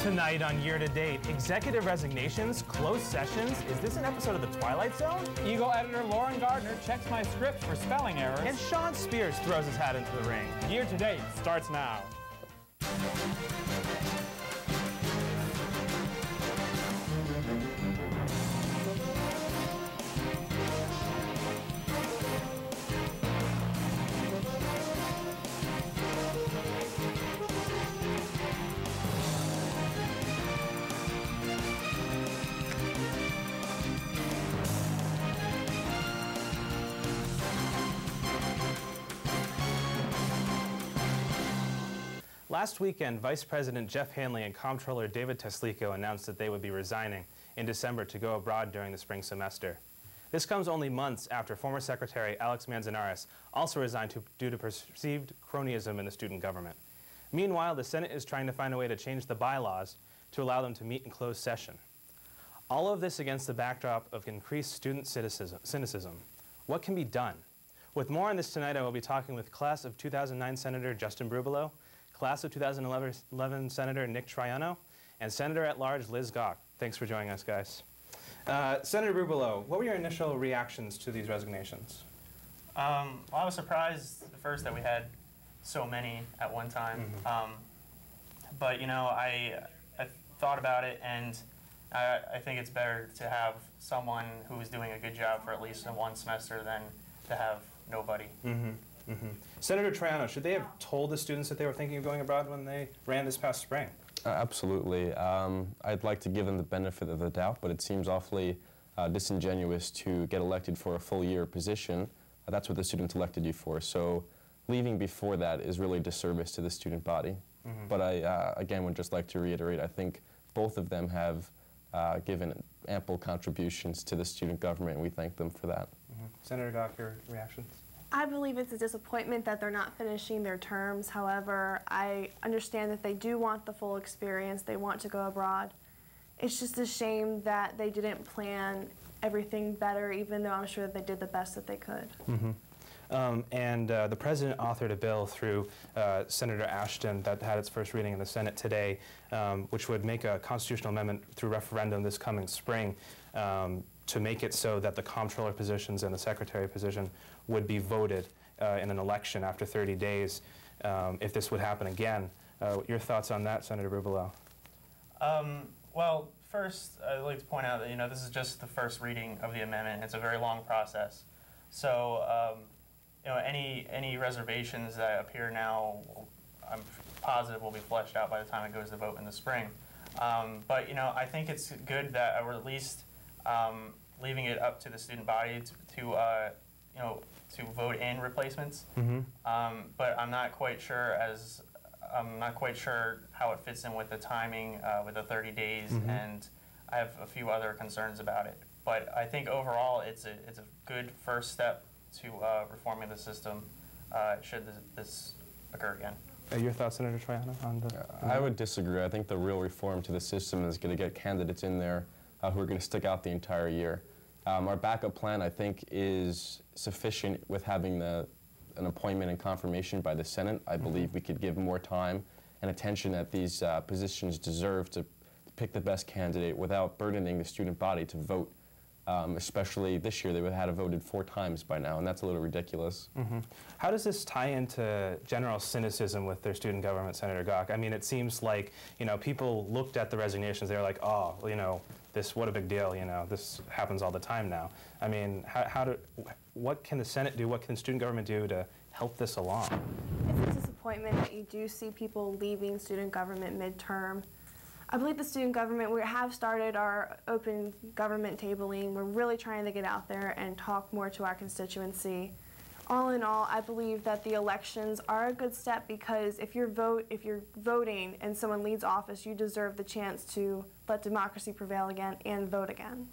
Tonight on Year to Date, executive resignations, closed sessions. Is this an episode of The Twilight Zone? Eagle editor Lauren Gardner checks my script for spelling errors. And Sean Spears throws his hat into the ring. Year to Date starts now. Last weekend, Vice President Jeff Hanley and Comptroller David Teslico announced that they would be resigning in December to go abroad during the spring semester. This comes only months after former Secretary Alex Manzanares also resigned due to perceived cronyism in the student government. Meanwhile, the Senate is trying to find a way to change the bylaws to allow them to meet in closed session. All of this against the backdrop of increased student cynicism. What can be done? With more on this tonight, I will be talking with Class of 2009 Senator Justin Broubalow, Class of 2011 Senator Nick Troiano, and Senator-at-Large Liz Goc. Thanks for joining us, guys. Senator Broubalow, what were your initial reactions to these resignations? Well, I was surprised at first that we had so many at one time. But, you know, I thought about it, and I think it's better to have someone who is doing a good job for at least one semester than to have nobody. Senator Troiano, should they have told the students that they were thinking of going abroad when they ran this past spring? Absolutely. I'd like to give them the benefit of the doubt, but it seems awfully disingenuous to get elected for a full-year position. That's what the students elected you for. So leaving before that is really a disservice to the student body. But I, again, would just like to reiterate, I think both of them have given ample contributions to the student government, and we thank them for that. Senator Goc, your reactions? I believe it's a disappointment that they're not finishing their terms. However, I understand that they do want the full experience. They want to go abroad. It's just a shame that they didn't plan everything better, even though I'm sure that they did the best that they could. The President authored a bill through Senator Ashton that had its first reading in the Senate today, which would make a constitutional amendment through referendum this coming spring to make it so that the comptroller positions and the secretary position would be voted in an election after 30 days if this would happen again. Your thoughts on that, Senator Broubalow? Well, first, I'd like to point out that, you know, this is just the first reading of the amendment. It's a very long process. So, you know, any reservations that appear now, I'm positive will be fleshed out by the time it goes to vote in the spring. But, you know, I think it's good that we're at least leaving it up to the student body to you know, to vote in replacements. But I'm not quite sure how it fits in with the timing with the 30 days, and I have a few other concerns about it. But I think overall it's a good first step to reforming the system should this occur again. Your thoughts, Senator Troiano, on the... I would disagree. I think the real reform to the system is going to get candidates in there who are going to stick out the entire year. Our backup plan, I think, is sufficient with having an appointment and confirmation by the Senate. I believe we could give more time and attention that these positions deserve to pick the best candidate without burdening the student body to vote. Especially this year, they would have had to voted 4 times by now, and that's a little ridiculous. How does this tie into general cynicism with their student government, Senator Goc? I mean, it seems like, you know, people looked at the resignations, they were like, oh, you know, what a big deal, you know, this happens all the time now. I mean, what can the Senate do, what can student government do to help this along? It's a disappointment that you do see people leaving student government midterm. I believe the student government, we have started our open government tabling. We're really trying to get out there and talk more to our constituency. All in all, I believe that the elections are a good step because if you're voting and someone leaves office, you deserve the chance to let democracy prevail again and vote again.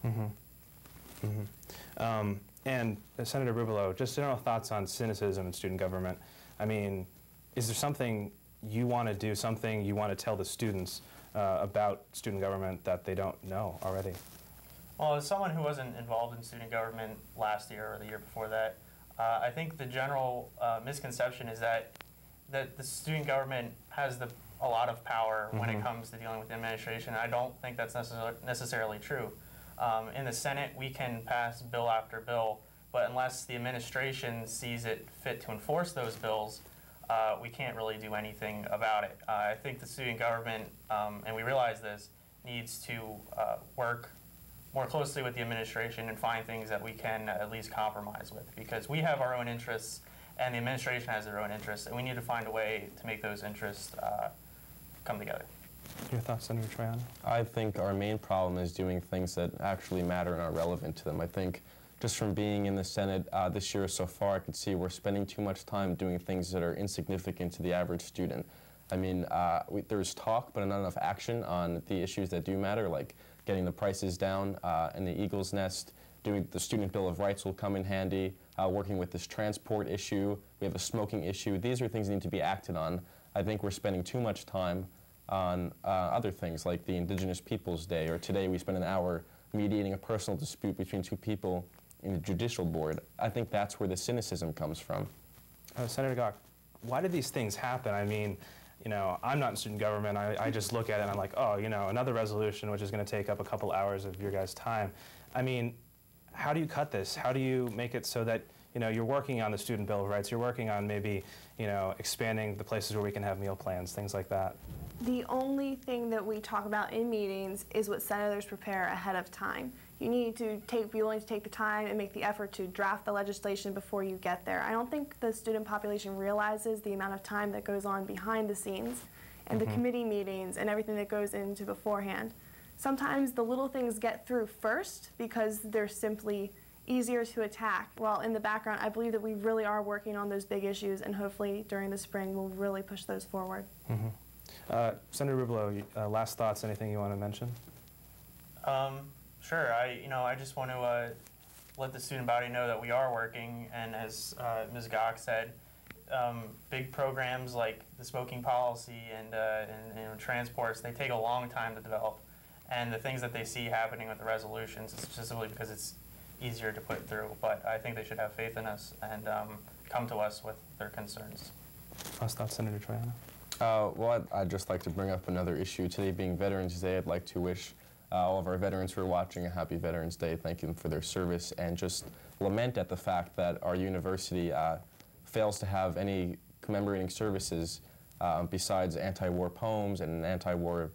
And Senator Broubalow, just general thoughts on cynicism in student government. I mean, is there something you want to do, something you want to tell the students about student government that they don't know already? Well, as someone who wasn't involved in student government last year or the year before that, I think the general misconception is that that the student government has a lot of power when it comes to dealing with the administration. I don't think that's necessarily true. In the Senate, we can pass bill after bill, but unless the administration sees it fit to enforce those bills, we can't really do anything about it. I think the student government, and we realize this, needs to work more closely with the administration and find things that we can at least compromise with, because we have our own interests and the administration has their own interests, and we need to find a way to make those interests come together. Your thoughts, Senator Troiano? I think our main problem is doing things that actually matter and are relevant to them. I think just from being in the Senate this year so far, I can see we're spending too much time doing things that are insignificant to the average student. I mean, there's talk, but not enough action on the issues that do matter, like getting the prices down in the Eagle's Nest. Doing the Student Bill of Rights will come in handy. Working with this transport issue. We have a smoking issue. These are things that need to be acted on. I think we're spending too much time on other things like the Indigenous Peoples Day, or today we spent an hour mediating a personal dispute between two people in the judicial board. I think that's where the cynicism comes from. Senator Goc, why did these things happen? I mean, you know, I'm not in student government. I just look at it and I'm like, oh, you know, another resolution which is going to take up a couple hours of your guys' time. I mean, how do you cut this? How do you make it so that, you know, you're working on the Student Bill of Rights, you're working on maybe, you know, expanding the places where we can have meal plans, things like that? The only thing that we talk about in meetings is what senators prepare ahead of time. You need to be willing to take the time and make the effort to draft the legislation before you get there. I don't think the student population realizes the amount of time that goes on behind the scenes and the committee meetings and everything that goes into beforehand. Sometimes the little things get through first because they're simply easier to attack. While in the background, I believe that we really are working on those big issues, and hopefully during the spring we'll really push those forward. Senator Broubalow, last thoughts, anything you want to mention? Sure. I just want to let the student body know that we are working, and as Ms. Goc said, big programs like the smoking policy and you know, transports, they take a long time to develop. And the things that they see happening with the resolutions, it's just simply because it's easier to put through. But I think they should have faith in us and come to us with their concerns. Last thoughts, Senator Troiano? Well, I'd just like to bring up another issue. Today being Veterans Day, I'd like to wish all of our veterans who are watching a happy Veterans Day, thank them for their service, and just lament at the fact that our university fails to have any commemorating services besides anti-war poems and an anti-war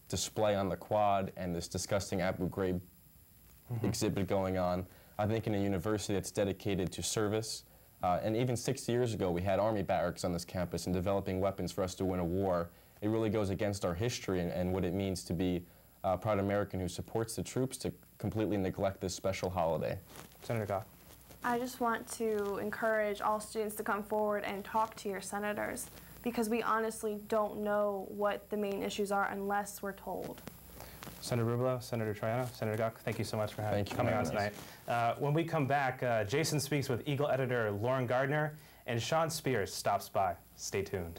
display on the quad and this disgusting Abu Ghraib exhibit going on. I think in a university that's dedicated to service, and even 6 years ago we had army barracks on this campus and developing weapons for us to win a war. It really goes against our history and what it means to be a proud American who supports the troops to completely neglect this special holiday. Senator Goc? I just want to encourage all students to come forward and talk to your senators, because we honestly don't know what the main issues are unless we're told. Senator Broubalow, Senator Troiano, Senator Goc, thank you so much for coming on tonight. When we come back, Jason speaks with Eagle editor Lauren Gardner, and Sean Spears stops by. Stay tuned.